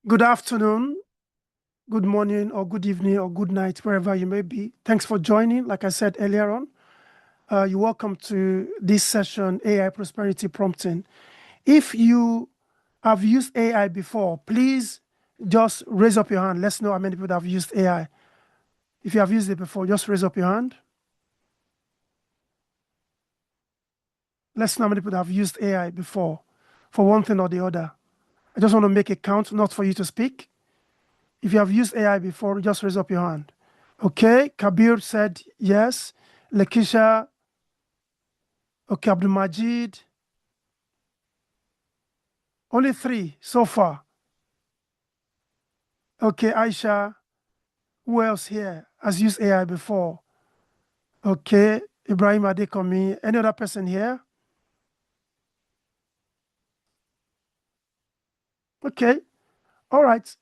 Good afternoon, good morning, or good evening, or good night, wherever you may be. Thanks for joining. Like I said earlier on, you're welcome to this session, AI Prosperity Prompting. If you have used AI before, please just raise up your hand. Let's know how many people have used AI. If you have used it before, just raise up your hand. Let's know how many people have used AI before for one thing or the other. I just want to make a count, not for you to speak. If you have used AI before, just raise up your hand. Okay, Kabir said yes. Lakeisha, okay, Abdul Majid. Only three so far. Okay, Aisha. Who else here has used AI before? Okay, Ibrahim Adekomi. Any other person here? Okay, all right.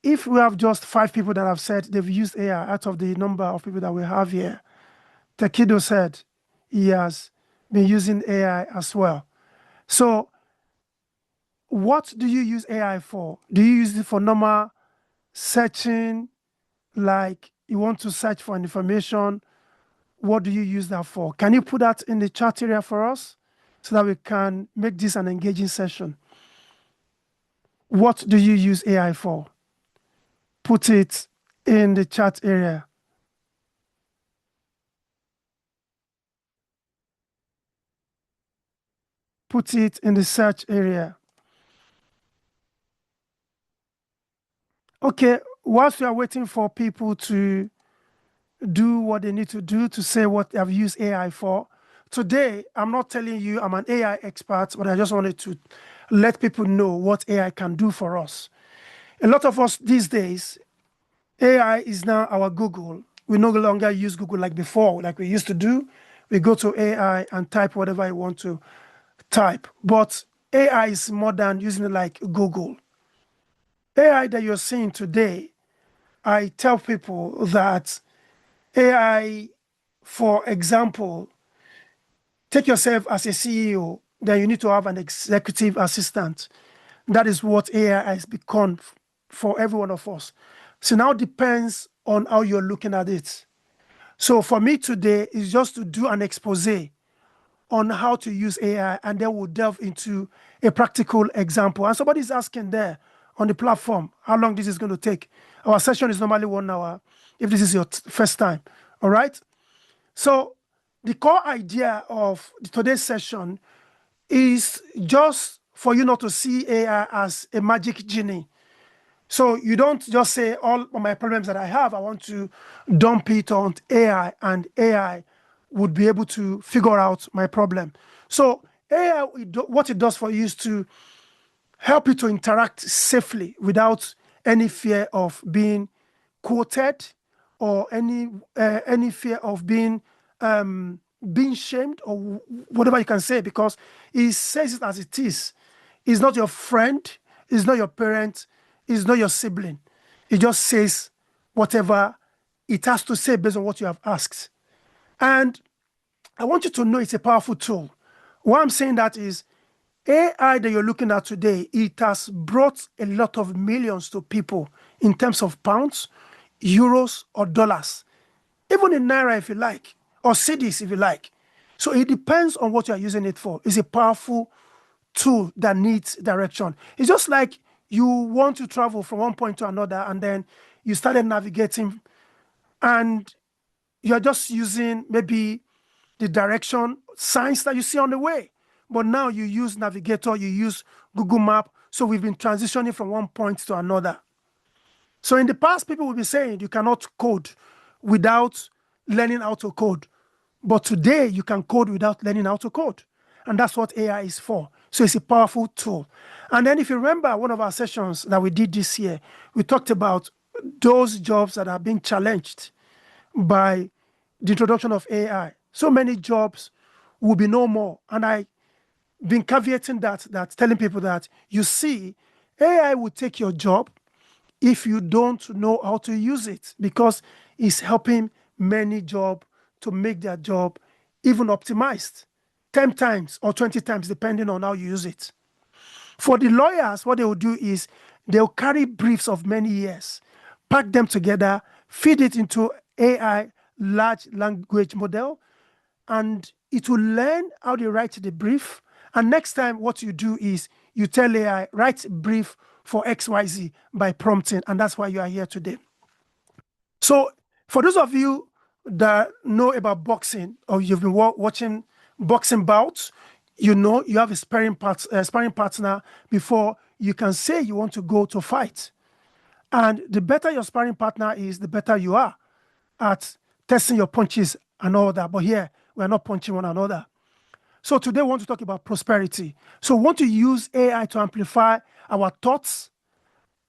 If we have just 5 people that have said they've used AI out of the number of people that we have here, Tekido said he has been using AI as well. So, what do you use AI for? Do you use it for normal searching, like you want to search for information? What do you use that for? Can you put that in the chat area for us so that we can make this an engaging session? What do you use AI for? Put it in the chat area. Put it in the search area. Okay, whilst we are waiting for people to do what they need to do to say what they have used AI for, today I'm not telling you I'm an AI expert, but I just wanted to let people know what AI can do for us. A lot of us these days, AI is now our Google. We no longer use Google like before, like we used to do. We go to AI and type whatever I want to type. But AI is more than using it like Google. AI that you're seeing today, I tell people that AI, for example, take yourself as a CEO, then you need to have an executive assistant. That is what AI has become for every one of us. So now it depends on how you're looking at it. So for me today is just to do an expose on how to use AI, and then we'll delve into a practical example. And somebody's asking there on the platform how long this is going to take. Our session is normally 1 hour if this is your first time. All right. So the core idea of today's session is just for you not to see AI as a magic genie. So you don't just say all of my problems that I have, I want to dump it on AI, and AI would be able to figure out my problem. So AI, what it does for you is to help you to interact safely without any fear of being quoted or any fear of being shamed or whatever you can say, because he says it as it is. He's not your friend, he's not your parent, he's not your sibling. He just says whatever it has to say based on what you have asked. And I want you to know it's a powerful tool. Why I'm saying that is AI that you're looking at today, it has brought a lot of millions to people in terms of pounds, euros, or dollars, even in naira if you like, or cedis if you like. So it depends on what you're using it for. It's a powerful tool that needs direction. It's just like you want to travel from one point to another, and then you started navigating, and you're just using maybe the direction signs that you see on the way. But now you use Navigator, you use Google Map. So we've been transitioning from one point to another. So in the past, people will be saying you cannot code without learning how to code. But today, you can code without learning how to code. And that's what AI is for. So it's a powerful tool. And then if you remember one of our sessions that we did this year, we talked about those jobs that are being challenged by the introduction of AI. So many jobs will be no more. And I've been caveating that telling people that, you see, AI will take your job if you don't know how to use it, because it's helping many jobs to make their job even optimized 10 times or 20 times, depending on how you use it. For the lawyers, what they will do is they'll carry briefs of many years, pack them together, feed it into AI, large language model, and it will learn how they write the brief. And next time, what you do is you tell AI, write a brief for XYZ by prompting, and that's why you are here today. So, for those of you that know about boxing or you've been watching boxing bouts, you know you have a sparring partner before you can say you want to go to fight. And the better your sparring partner is, the better you are at testing your punches and all that. But here, we're not punching one another. So today, we want to talk about prosperity. So we want to use AI to amplify our thoughts,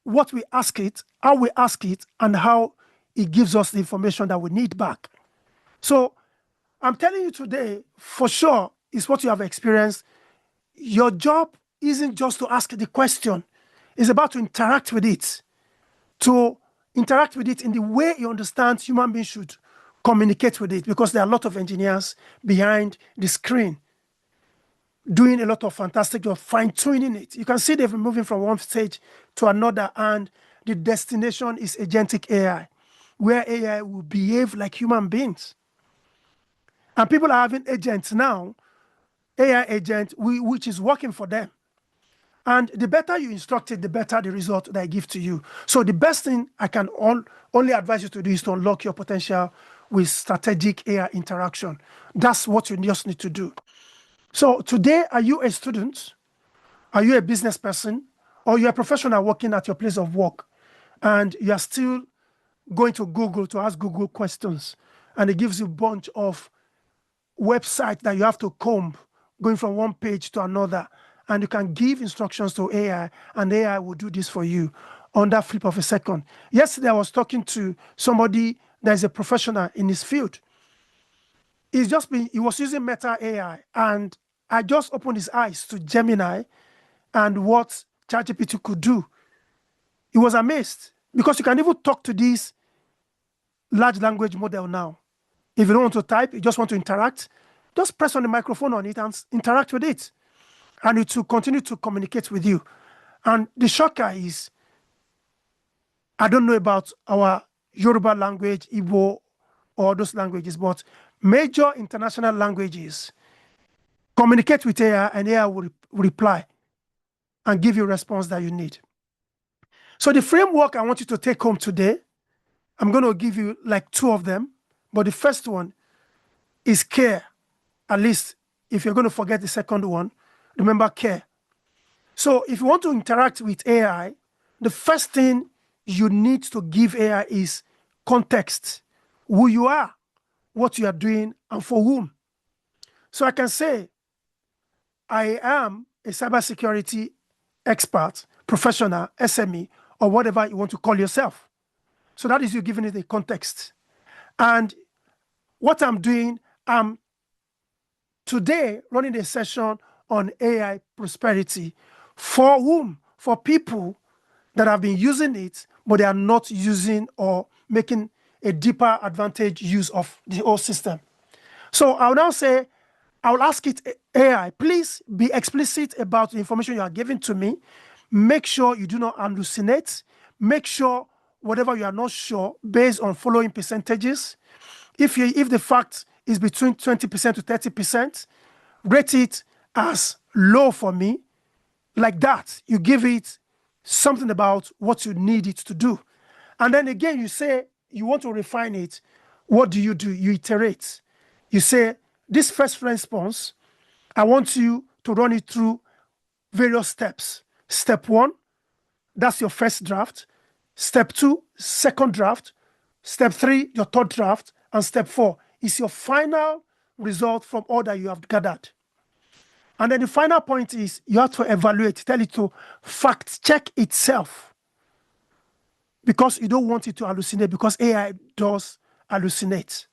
what we ask it, how we ask it, and how it gives us the information that we need back. So I'm telling you today, for sure, is what you have experienced. Your job isn't just to ask the question. It's about to interact with it. To interact with it in the way you understand human beings should communicate with it, because there are a lot of engineers behind the screen doing a lot of fantastic job, fine-tuning it. You can see they've been moving from one stage to another, and the destination is agentic AI, where AI will behave like human beings. And people are having agents now, AI agent, which is working for them. And the better you instruct it, the better the result that I give to you. So the best thing I can only advise you to do is to unlock your potential with strategic AI interaction. That's what you just need to do. So today, are you a student? Are you a business person? Or you're a professional working at your place of work, and you are still going to Google to ask Google questions, and it gives you a bunch of websites that you have to comb, going from one page to another, and you can give instructions to AI, and AI will do this for you on that flip of a second. Yesterday, I was talking to somebody that is a professional in his field. He was using Meta AI, and I just opened his eyes to Gemini and what ChatGPT could do. He was amazed, because you can even talk to this large language model now. If you don't want to type, you just want to interact, just press on the microphone on it and interact with it, and it will continue to communicate with you. And the shocker is, I don't know about our Yoruba language, Igbo, or those languages, but major international languages communicate with AI, and AI will reply and give you a response that you need. So the framework I want you to take home today, I'm going to give you like two of them, but the first one is care. At least if you're going to forget the second one, remember care. So if you want to interact with AI, the first thing you need to give AI is context, who you are, what you are doing, and for whom. So I can say, I am a cybersecurity expert, professional, SME, or whatever you want to call yourself. So that is you giving it a context. And what I'm doing, I'm today running a session on AI prosperity. For whom? For people that have been using it, but they are not using or making a deeper advantage use of the whole system. So I'll now say, I'll ask it, AI, please be explicit about the information you are giving to me. Make sure you do not hallucinate. Make sure whatever you are not sure, based on following percentages. If the fact is between 20% to 30%, rate it as low for me. Like that, you give it something about what you need it to do. And then again, you say you want to refine it. What do? You iterate. You say, this first response, I want you to run it through various steps. Step 1, that's your first draft. Step 2, second draft. Step 3, your third draft. And step 4 is your final result from all that you have gathered. And then the final point is you have to evaluate, tell it to fact check itself, because you don't want it to hallucinate, because AI does hallucinate.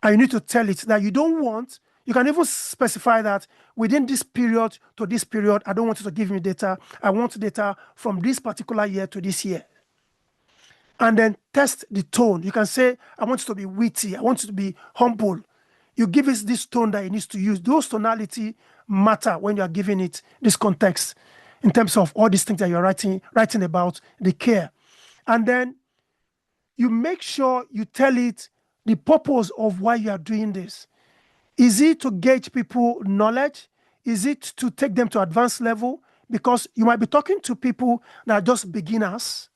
And you need to tell it that you don't want, you can even specify that within this period to this period, I don't want you to give me data. I want data from this particular year to this year. And then test the tone. You can say, I want you to be witty. I want you to be humble. You give it this tone that it needs to use. Those tonality matter when you are giving it this context. in terms of all these things that you're writing about the care. And then you make sure you tell it the purpose of why you are doing this. Is it to gauge people knowledge? Is it to take them to advanced level? Because you might be talking to people that are just beginners.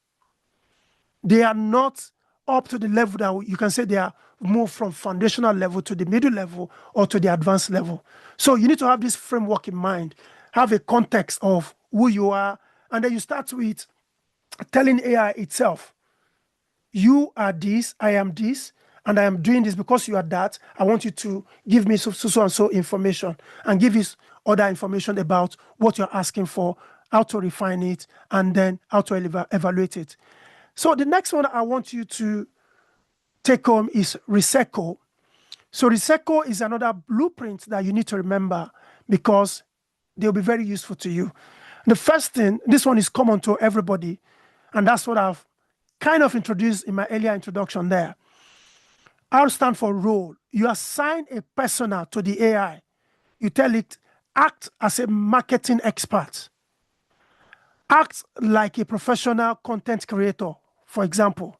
They are not up to the level that you can say they are moved from foundational level to the middle level or to the advanced level. So you need to have this framework in mind, have a context of who you are, and then you start with telling AI itself, you are this, I am this, and I am doing this because you are that. I want you to give me so and so information, and give us other information about what you're asking for, how to refine it, and then how to evaluate it. So the next one I want you to take home is recycle. So recycle is another blueprint that you need to remember because they'll be very useful to you. The first thing, this one is common to everybody, and that's what I've kind of introduced in my earlier introduction there. R stand for role. You assign a persona to the AI. You tell it, act as a marketing expert. Act like a professional content creator, for example.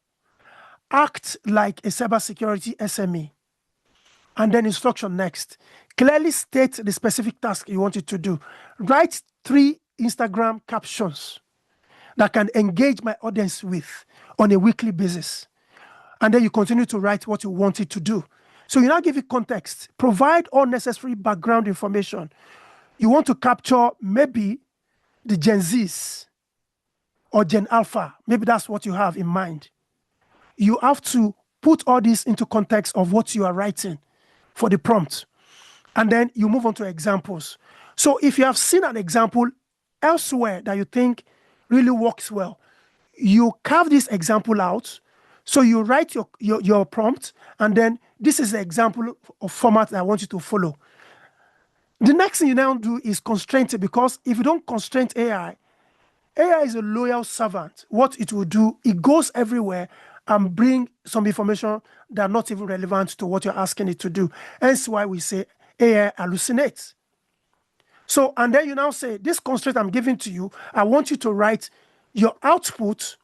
Act like a cybersecurity SME. And then instruction next. Clearly state the specific task you want it to do. Write 3 Instagram captions that can engage my audience with on a weekly basis. And then you continue to write what you want it to do. So you now give it context. Provide all necessary background information. You want to capture maybe the Gen Zs or Gen Alpha. Maybe that's what you have in mind. You have to put all this into context of what you are writing for the prompt. And then you move on to examples. So if you have seen an example elsewhere that you think really works well, you carve this example out. So you write your prompt, and then this is the example of format that I want you to follow. The next thing you now do is constraint it, because if you don't constrain AI is a loyal servant. What it will do, it goes everywhere and bring some information that are not even relevant to what you're asking it to do. Hence why we say AI hallucinates. So, and then you now say, this constraint I'm giving to you, I want you to write your output.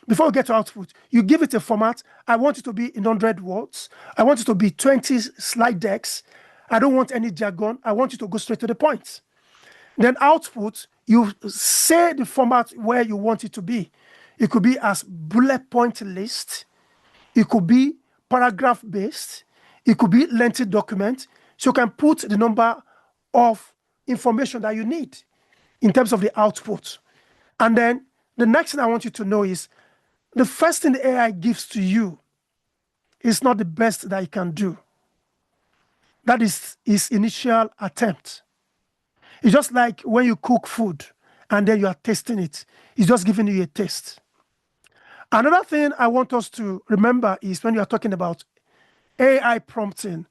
Before you get to output, you give it a format. I want it to be in 100 words. I want it to be 20 slide decks. I don't want any jargon. I want you to go straight to the point. Then output, you say the format where you want it to be. It could be as bullet point list. It could be paragraph based. It could be lengthy document. So you can put the number of information that you need in terms of the output. And then the next thing I want you to know is the first thing the AI gives to you is not the best that it can do. That is its initial attempt. It's just like when you cook food and then you are tasting it. It's just giving you a taste. Another thing I want us to remember is when you are talking about AI prompting,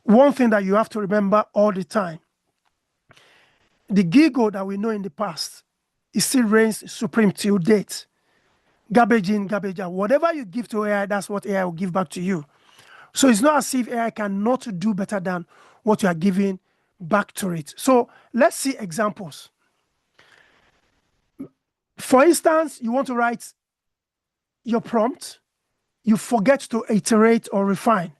one thing that you have to remember all the time, the giggle that we know in the past, it still reigns supreme till date. Garbage in, garbage out. Whatever you give to AI, that's what AI will give back to you. So it's not as if AI cannot do better than what you are giving back to it. So let's see examples. For instance, you want to write your prompt, you forget to iterate or refine.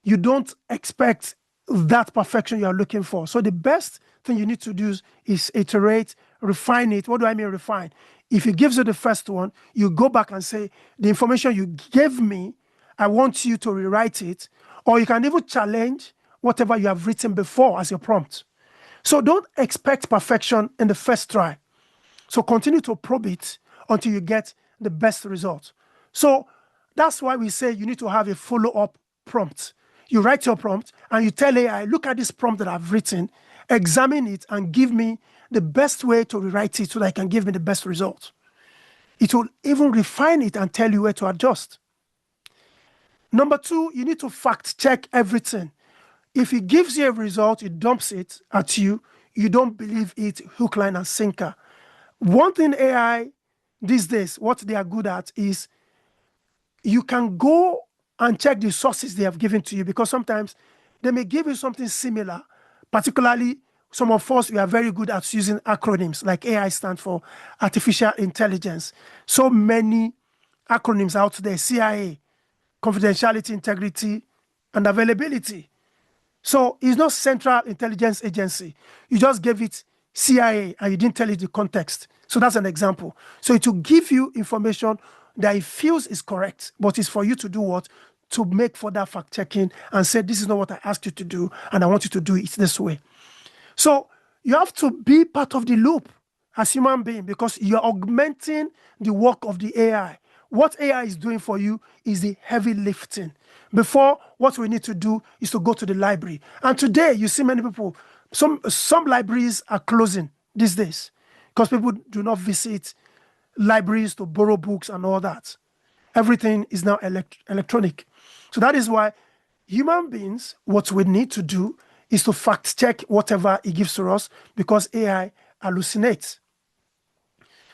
You don't expect that perfection you are looking for. So the best thing you need to do is iterate, refine it. What do I mean refine? If it gives you the first one, you go back and say, the information you gave me, I want you to rewrite it. Or you can even challenge whatever you have written before as your prompt. So don't expect perfection in the first try. So continue to probe it until you get the best result. So that's why we say you need to have a follow-up prompt. You write your prompt and you tell AI, look at this prompt that I've written, examine it and give me the best way to rewrite it so that it can give me the best result. It will even refine it and tell you where to adjust. Number 2, you need to fact check everything. If it gives you a result, it dumps it at you, you don't believe it, hook, line, and sinker. One thing AI these days, what they are good at is you can go and check the sources they have given to you, because sometimes they may give you something similar, particularly some of us, we are very good at using acronyms, like AI stands for artificial intelligence. So many acronyms out there: CIA, confidentiality, integrity, and availability. So it's not Central Intelligence Agency. You just gave it CIA and you didn't tell it the context. So that's an example. So it will give you information that it feels is correct, but it's for you to do what? To make further fact checking and say, this is not what I asked you to do, and I want you to do it this way. So you have to be part of the loop as human being, because you're augmenting the work of the AI. What AI is doing for you is the heavy lifting. Before, what we need to do is to go to the library. And today, you see many people, some libraries are closing these days because people do not visit libraries to borrow books and all that. Everything is now electronic. So that is why human beings, what we need to do is to fact check whatever it gives to us, because AI hallucinates.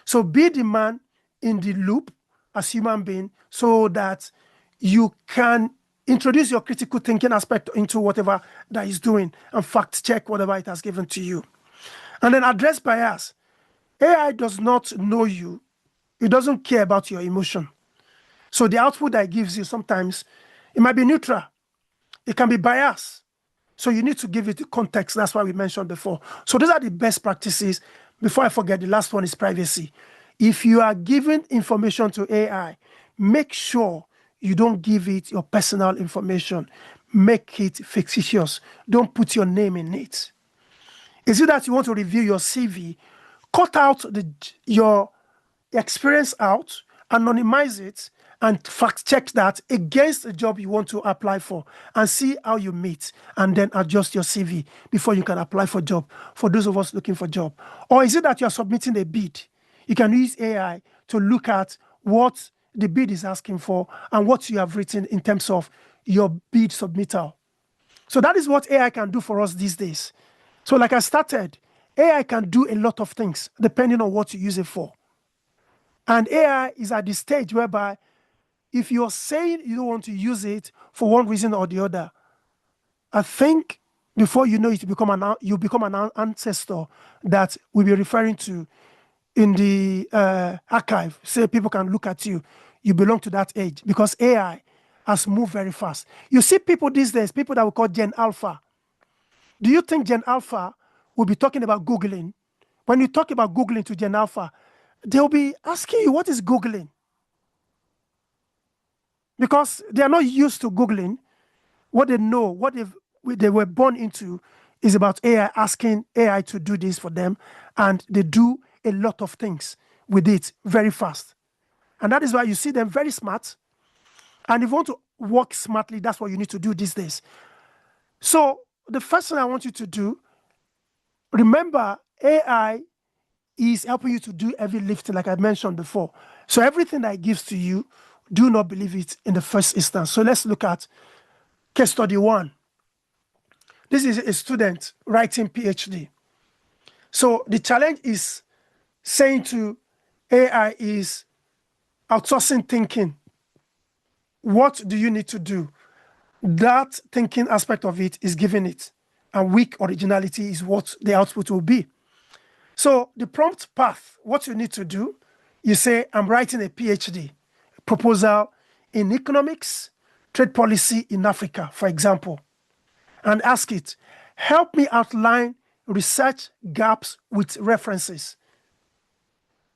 So be the man in the loop as human being, so that you can introduce your critical thinking aspect into whatever that is doing and fact check whatever it has given to you. And then address bias. AI does not know you. It doesn't care about your emotion. So the output that it gives you, sometimes it might be neutral. It can be biased. So you need to give it the context. That's why we mentioned before. So those are the best practices. Before I forget, the last one is privacy. If you are giving information to AI, make sure you don't give it your personal information. Make it fictitious. Don't put your name in it. Is it that you want to review your CV? Cut out your experience out, anonymize it, and fact check that against the job you want to apply for, and see how you meet, and then adjust your CV before you can apply for job, for those of us looking for job. Or is it that you are submitting a bid? You can use AI to look at what the bid is asking for and what you have written in terms of your bid submittal. So that is what AI can do for us these days. So like I started, AI can do a lot of things depending on what you use it for. And AI is at the stage whereby if you're saying you don't want to use it for one reason or the other, I think before you know it, you become an ancestor that we'll be referring to in the archive. Say people can look at you. You belong to that age, because AI has moved very fast. You see people these days, people that we call Gen Alpha. Do you think Gen Alpha will be talking about Googling? When you talk about Googling to Gen Alpha, they'll be asking you, what is Googling? Because they are not used to Googling. What they know, what they were born into is about AI, asking AI to do this for them. And they do a lot of things with it very fast. And that is why you see them very smart. And if you want to work smartly, that's what you need to do these days. So the first thing I want you to do, remember, AI is helping you to do heavy lifting, like I mentioned before. So everything that it gives to you, do not believe it in the first instance. So let's look at case study 1. This is a student writing PhD. So the challenge is saying to AI is outsourcing thinking. What do you need to do? That thinking aspect of it is giving it, and weak originality is what the output will be. So the prompt path, what you need to do, you say, I'm writing a PhD proposal in economics, trade policy in Africa, for example, and ask it, help me outline research gaps with references.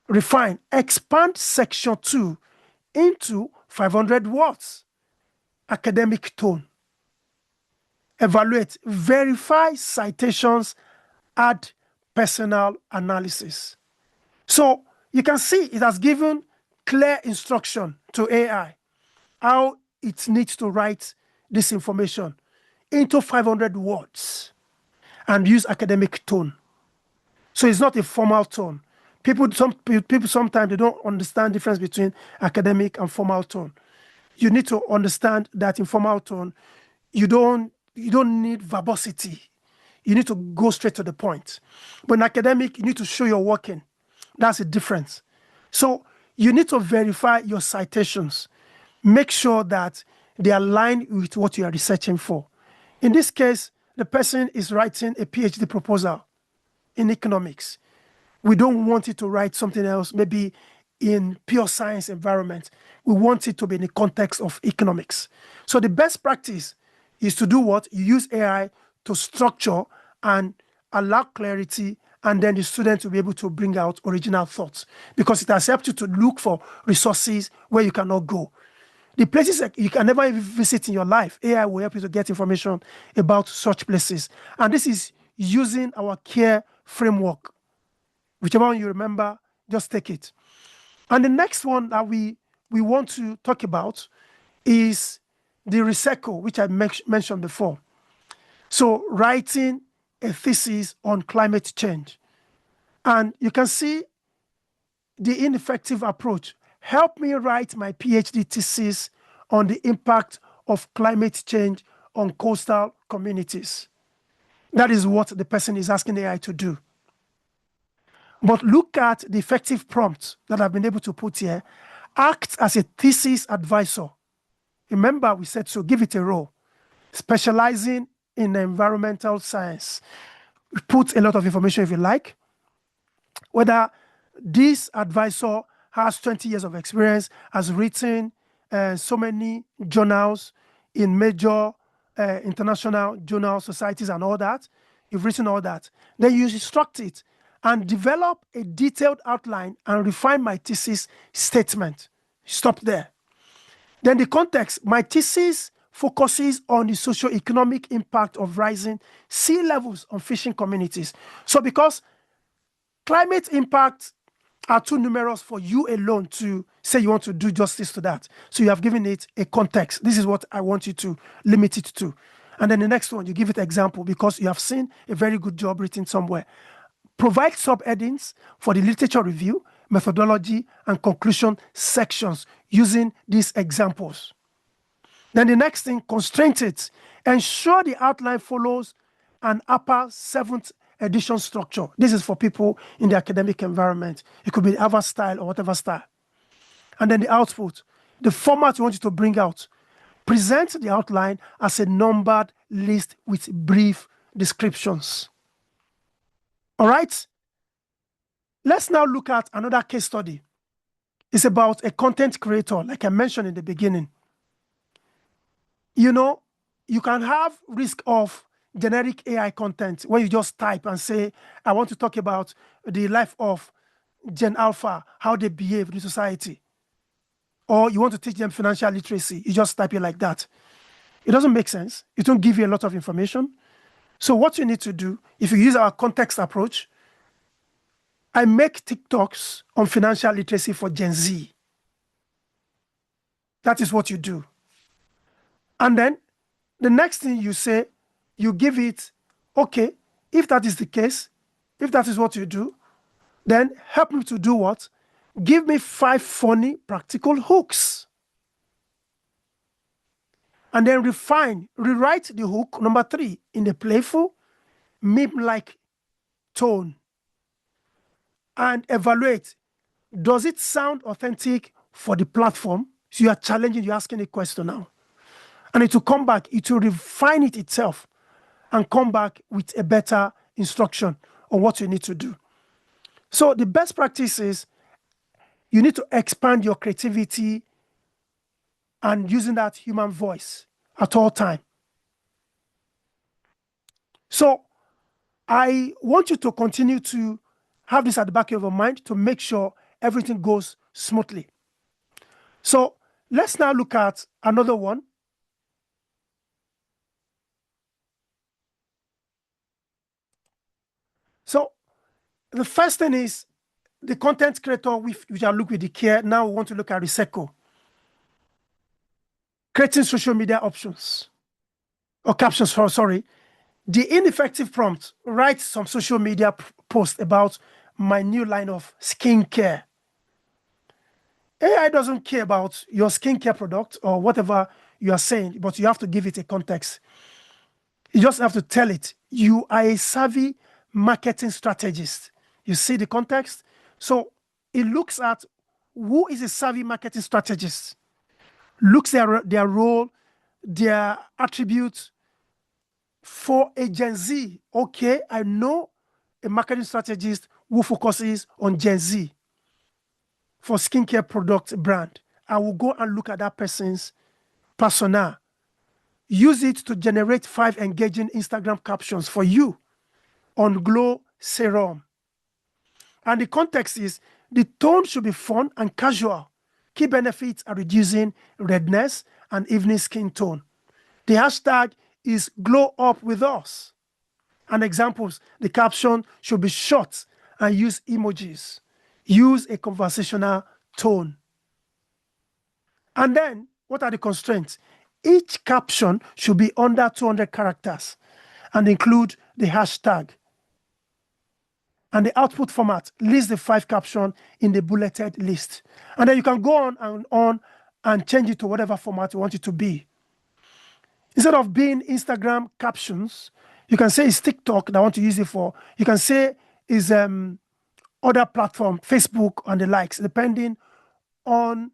Refine, expand section 2 into 500 words. Academic tone. Evaluate, verify citations, add personal analysis. So you can see it has given clear instruction to AI how it needs to write this information into 500 words and use academic tone. So it's not a formal tone. People sometimes they don't understand the difference between academic and formal tone. You need to understand that in formal tone, you don't need verbosity. You need to go straight to the point. But in academic, you need to show your working. That's the difference. So you need to verify your citations. Make sure that they align with what you are researching for. In this case, the person is writing a PhD proposal. in economics. We don't want it to write something else, maybe in pure science environment. We want it to be in the context of economics. So the best practice is to do what? You use AI to structure and allow clarity, and then the student will be able to bring out original thoughts because it has helped you to look for resources where you cannot go. The places that you can never even visit in your life, AI will help you to get information about such places. And this is using our CARE framework. Whichever one you remember, just take it. And the next one that we want to talk about is the recycle, which I mentioned before. So writing a thesis on climate change. And you can see the ineffective approach. Help me write my PhD thesis on the impact of climate change on coastal communities. That is what the person is asking AI to do. But look at the effective prompts that I've been able to put here. Act as a thesis advisor. Remember, we said so, give it a role. Specializing in environmental science. Put a lot of information if you like. Whether this advisor has 20 years of experience, has written so many journals in major international journal societies and all that. You've written all that. Then you instruct it and develop a detailed outline and refine my thesis statement. Stop there. Then the context. My thesis focuses on the socio-economic impact of rising sea levels on fishing communities. So because climate impacts are too numerous for you alone to say you want to do justice to that. So you have given it a context. This is what I want you to limit it to. And then the next one, you give it example because you have seen a very good job written somewhere. Provide subheadings for the literature review, methodology, and conclusion sections using these examples. Then the next thing, constrain it. Ensure the outline follows an upper 7th edition structure. This is for people in the academic environment. It could be the Harvard style or whatever style. And then the output, the format you want you to bring out. Present the outline as a numbered list with brief descriptions. All right? Let's now look at another case study. It's about a content creator, like I mentioned in the beginning. You know, you can have risk of generic AI content when you just type and say, I want to talk about the life of Gen Alpha, how they behave in society. Or you want to teach them financial literacy. You just type it like that. It doesn't make sense. It won't give you a lot of information. So what you need to do, if you use our context approach, I make TikToks on financial literacy for Gen Z. That is what you do. And then the next thing you say, you give it, okay, if that is the case, if that is what you do, then help me to do what? Give me 5 funny practical hooks. And then rewrite the hook number 3 in a playful, meme-like tone. And evaluate, does it sound authentic for the platform? So you are challenging, you're asking a question now. And it will come back, it will refine it itself and come back with a better instruction on what you need to do. So the best practice is you need to expand your creativity and using that human voice at all time. So I want you to continue to have this at the back of your mind to make sure everything goes smoothly. So let's now look at another one. So the first thing is the content creator, which I look with the care. Now we want to look at recycle. Creating social media options or captions, sorry. The ineffective prompt, write some social media post about my new line of skincare. AI doesn't care about your skincare product or whatever you are saying, but you have to give it a context. You just have to tell it, you are a savvy marketing strategist. You see the context? So it looks at who is a savvy marketing strategist, looks at their role, their attributes. For a Gen Z, okay, I know a marketing strategist who focuses on Gen Z for skincare product brand. I will go and look at that person's persona, use it to generate 5 engaging Instagram captions for you on Glow Serum. And the context is the tone should be fun and casual. Key benefits are reducing redness and evening skin tone. The hashtag is glow up with us. And examples, the caption should be short and use emojis. Use a conversational tone. And then, what are the constraints? Each caption should be under 200 characters and include the hashtag. And the output format, list the 5 captions in the bulleted list. And then you can go on and change it to whatever format you want it to be. Instead of being Instagram captions, you can say it's TikTok that I want to use it for. You can say it's other platform, Facebook and the likes, depending on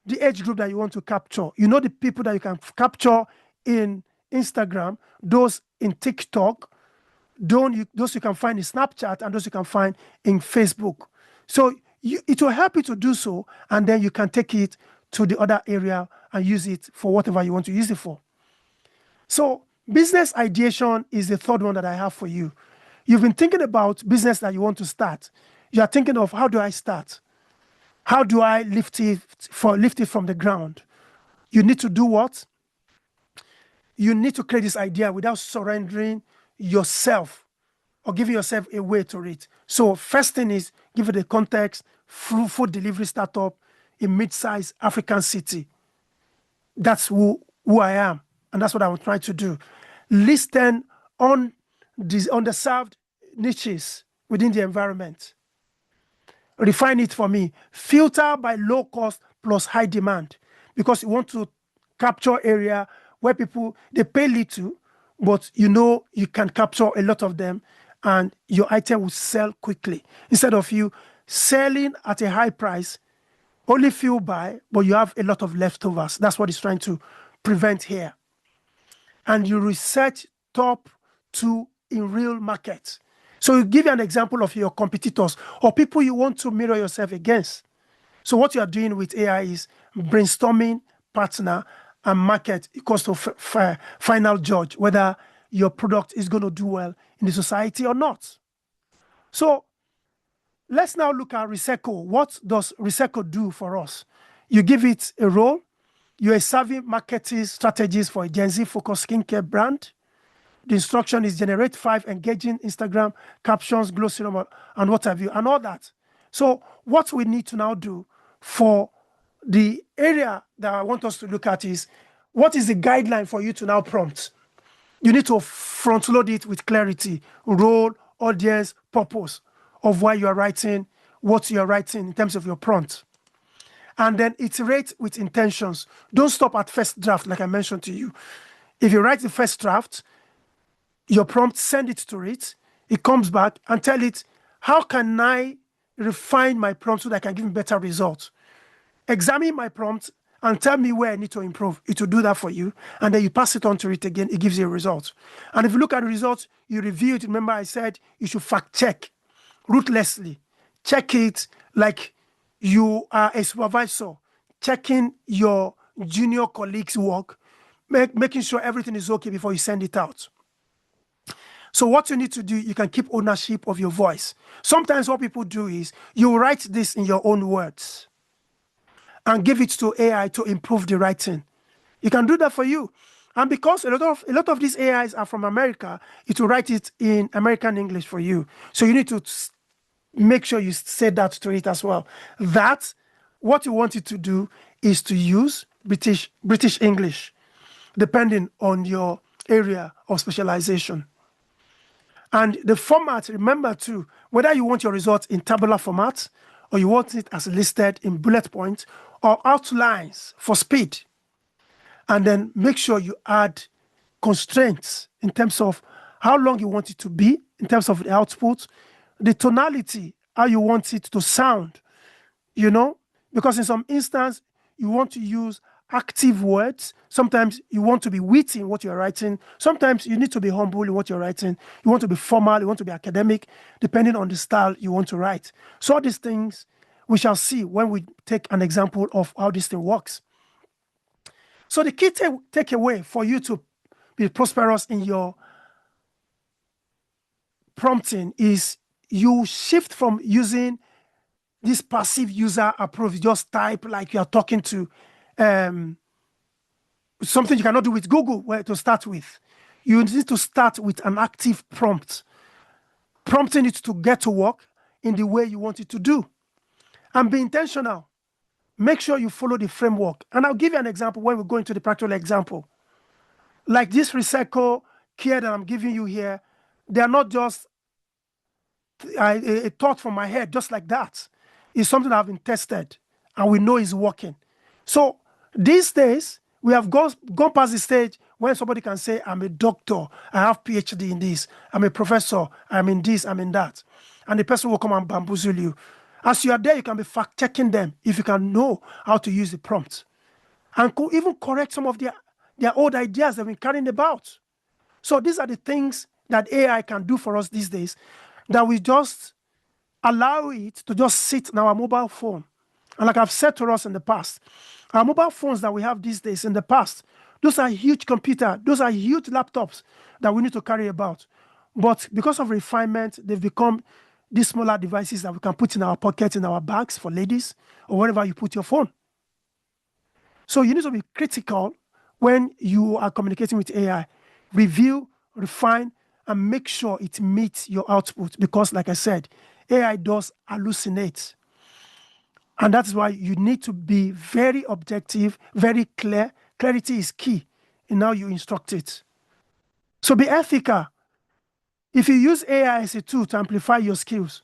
the age group that you want to capture. You know the people that you can capture in Instagram, those in TikTok, those you can find in Snapchat, and those you can find in Facebook. So it will help you to do so, and then you can take it to the other area and use it for whatever you want to use it for. So business ideation is the third one that I have for you. You've been thinking about business that you want to start. You are thinking of, how do I start? How do I lift it from the ground? You need to do what? You need to create this idea without surrendering yourself or giving yourself away to it. So first thing is, give it the context, food delivery startup in mid-sized African city. That's who I am, and that's what I'm trying to do. List 10 on these underserved niches within the environment. Refine it for me. Filter by low cost plus high demand, because you want to capture area where people, they pay little, but you know you can capture a lot of them and your item will sell quickly. Instead of you selling at a high price, only few buy, but you have a lot of leftovers. That's what it's trying to prevent here. And you research top 2 in real markets. So you give you an example of your competitors or people you want to mirror yourself against. So what you are doing with AI is brainstorming, partner, and market equals to final judge whether your product is going to do well in the society or not. So let's now look at Recycle. What does Recycle do for us? You give it a role. You're a savvy marketing strategist for a Gen Z focused skincare brand. The instruction is generate 5 engaging Instagram captions, glow serum, and what have you, and all that. So what we need to now do for the area that I want us to look at is, what is the guideline for you to now prompt? You need to front load it with clarity, role, audience, purpose of why you are writing, what you are writing in terms of your prompt. And then iterate with intentions. Don't stop at first draft, like I mentioned to you. If you write the first draft, your prompt, send it to it. It comes back and tell it, how can I refine my prompt so that I can give better results? Examine my prompt and tell me where I need to improve. It will do that for you. And then you pass it on to it again. It gives you a result. And if you look at the results, you review it. Remember I said you should fact check ruthlessly. Check it like you are a supervisor, checking your junior colleagues' work, making sure everything is okay before you send it out. So what you need to do, you can keep ownership of your voice. Sometimes what people do is you write this in your own words and give it to AI to improve the writing. You can do that for you. And because a lot of these AIs are from America, it will write it in American English for you. So you need to make sure you say that to it as well. That, what you want it to do is to use British English, depending on your area of specialization. And the format, remember too, whether you want your results in tabular format or you want it as listed in bullet points or outlines for speed. And then make sure you add constraints in terms of how long you want it to be, in terms of the output, the tonality, how you want it to sound, because in some instance, you want to use active words. Sometimes you want to be witty in what you're writing. Sometimes you need to be humble in what you're writing. You want to be formal, you want to be academic, depending on the style you want to write. So all these things we shall see when we take an example of how this thing works. So the key takeaway for you to be prosperous in your prompting is you shift from using this passive user approach, just type like you are talking to something you cannot do with Google, where to start with. You need to start with an active prompt, prompting it to get to work in the way you want it to do. And be intentional. Make sure you follow the framework. And I'll give you an example when we go into the practical example. Like this recycle care that I'm giving you here, they are not just a thought from my head, just like that. It's something I've been tested and we know is working. So these days, we have gone past the stage when somebody can say, I'm a doctor, I have PhD in this, I'm a professor, I'm in this, I'm in that. And the person will come and bamboozle you. As you are there, you can be fact-checking them if you can know how to use the prompt. And even correct some of their old ideas they've been carrying about. So these are the things that AI can do for us these days, that we just allow it to just sit in our mobile phone. And like I've said to us in the past, our mobile phones that we have these days in the past, those are huge computers, those are huge laptops that we need to carry about. But because of refinement, they've become these smaller devices that we can put in our pockets, in our bags for ladies, or wherever you put your phone. So you need to be critical when you are communicating with AI. Review, refine, and make sure it meets your output. Because like I said, AI does hallucinate. And that's why you need to be very objective, very clear. Clarity is key in how you instruct it. So be ethical. If you use AI as a tool to amplify your skills,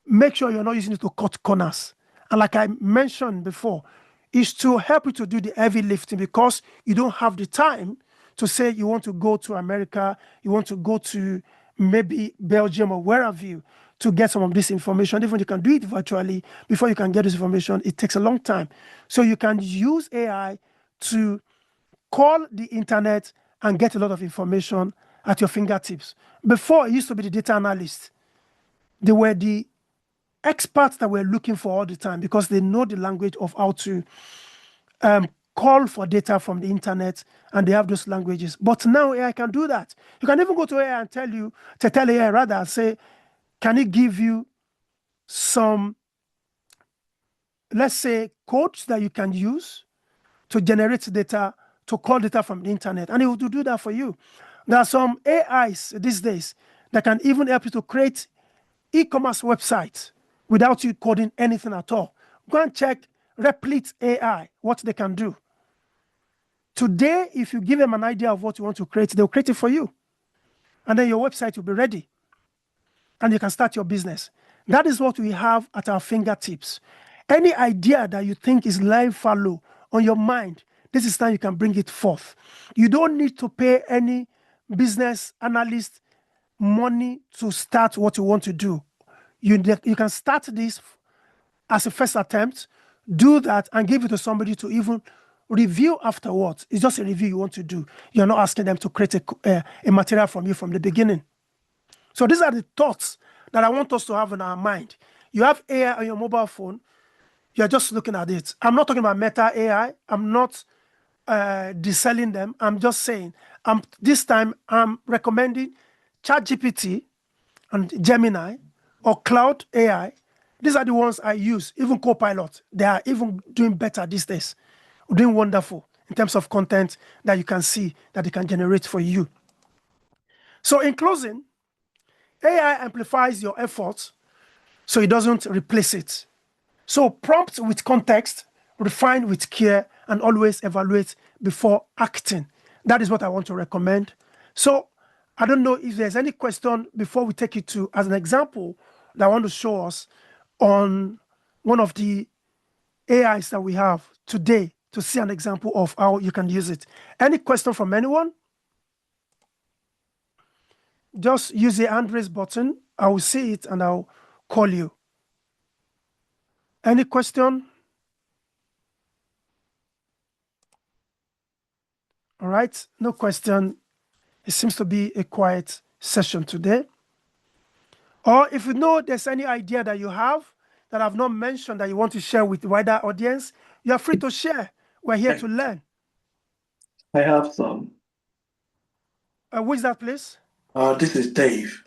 make sure you're not using it to cut corners. And like I mentioned before, is to help you to do the heavy lifting, because you don't have the time to say you want to go to America, you want to go to maybe Belgium or wherever you to get some of this information. Even you can do it virtually. Before you can get this information, it takes a long time. So you can use AI to call the internet and get a lot of information at your fingertips. Before, it used to be the data analysts. They were the experts that we're looking for all the time, because they know the language of how to call for data from the internet, and they have those languages. But now AI can do that. You can even go to AI and tell AI rather, say, can it give you some, let's say, codes that you can use to generate data, to call data from the internet, and it will do that for you. There are some AIs these days that can even help you to create e-commerce websites without you coding anything at all. Go and check Replete AI, what they can do. Today, if you give them an idea of what you want to create, they'll create it for you. And then your website will be ready. And you can start your business. That is what we have at our fingertips. Any idea that you think is lying fallow on your mind, this is time you can bring it forth. You don't need to pay any business analyst money to start what you want to do. You can start this as a first attempt, do that, and give it to somebody to even review afterwards. It's just a review you want to do. You're not asking them to create a material from you from the beginning. So these are the thoughts that I want us to have in our mind. You have AI on your mobile phone. You're just looking at it. I'm not talking about Meta AI. I'm not deselling them. I'm just saying, this time I'm recommending ChatGPT and Gemini or Cloud AI. These are the ones I use, even Copilot. They are even doing better these days, doing wonderful in terms of content that you can see that they can generate for you. So in closing, AI amplifies your efforts, so it doesn't replace it. So prompt with context, refine with care, and always evaluate before acting. That is what I want to recommend. So I don't know if there's any question before we take it to, as an example, that I want to show us on one of the AIs that we have today to see an example of how you can use it. Any question from anyone? Just use the hand raise button. I will see it and I'll call you. Any question? right? No question. It seems to be a quiet session today. Or if you know there's any idea that you have that I've not mentioned that you want to share with the wider audience, you are free to share. We're here to learn. I have some. Who is that, please? This is Dave.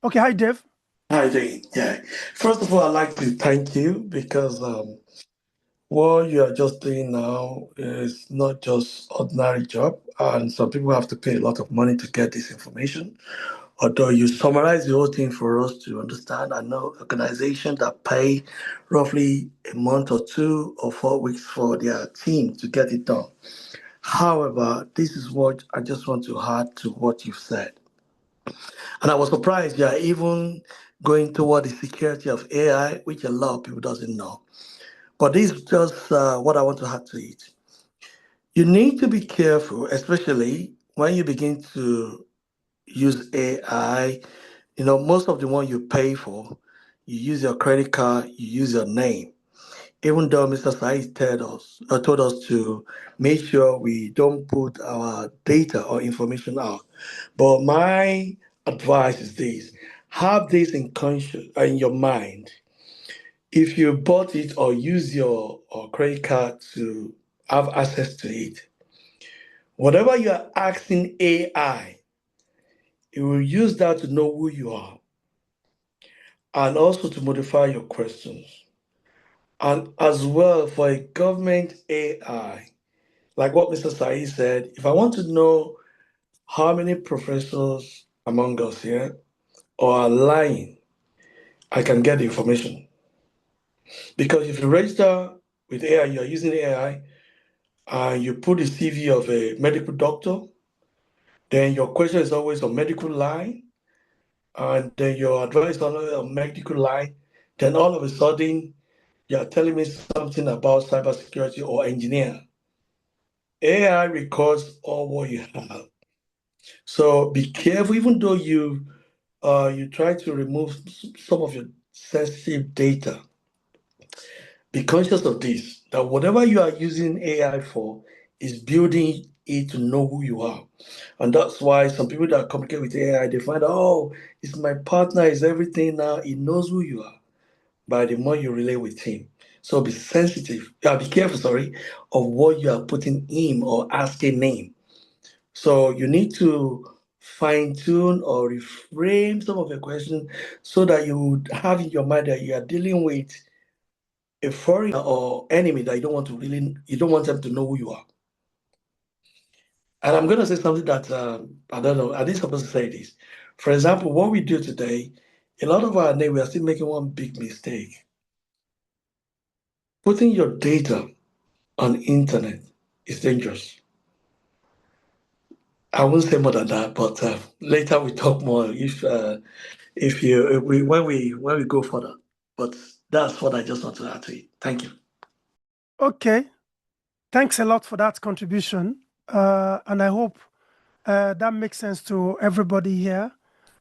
Okay, hi, Dave. Hi, Dave. Yeah. First of all, I'd like to thank you because what you are just doing now is not just ordinary job, and some people have to pay a lot of money to get this information. Although you summarize the whole thing for us to understand, I know organizations that pay roughly a month or 2 or 4 weeks for their team to get it done. However, this is what I just want to add to what you've said. And I was surprised you are even going toward the security of AI, which a lot of people doesn't know. But this is just what I want to add to it. You need to be careful, especially when you begin to use AI. You know, most of the one you pay for, you use your credit card, you use your name. Even though Mr. Said told us to make sure we don't put our data or information out. But my advice is this: have this in your mind. If you bought it or use your credit card to have access to it, whatever you are asking AI, it will use that to know who you are and also to modify your questions. And as well for a government AI, like what Mr. Saeed said, if I want to know how many professors among us here are lying, I can get the information. Because if you register with AI, you're using AI, and you put the CV of a medical doctor, then your question is always on medical line, and then your advice is always on medical line, then all of a sudden, you're telling me something about cybersecurity or engineer. AI records all what you have. So be careful, even though you try to remove some of your sensitive data. Be conscious of this, that whatever you are using AI for is building it to know who you are. And that's why some people that communicate with AI, they find, oh, it's my partner, is everything now. He knows who you are by the more you relate with him. So be sensitive, be careful, sorry, of what you are putting him or asking him. So you need to fine tune or reframe some of your questions so that you would have in your mind that you are dealing with a foreigner or enemy that you don't want them to know who you are. And I'm going to say something that I don't know, I didn't supposed to say this. For example, what we do today, a lot of our name, we are still making one big mistake. Putting your data on internet is dangerous. I won't say more than that, but later we talk more if we when we go further. But that's what I just want to add to it. Thank you. Okay. Thanks a lot for that contribution. And I hope that makes sense to everybody here,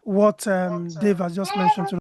what Dave has just mentioned to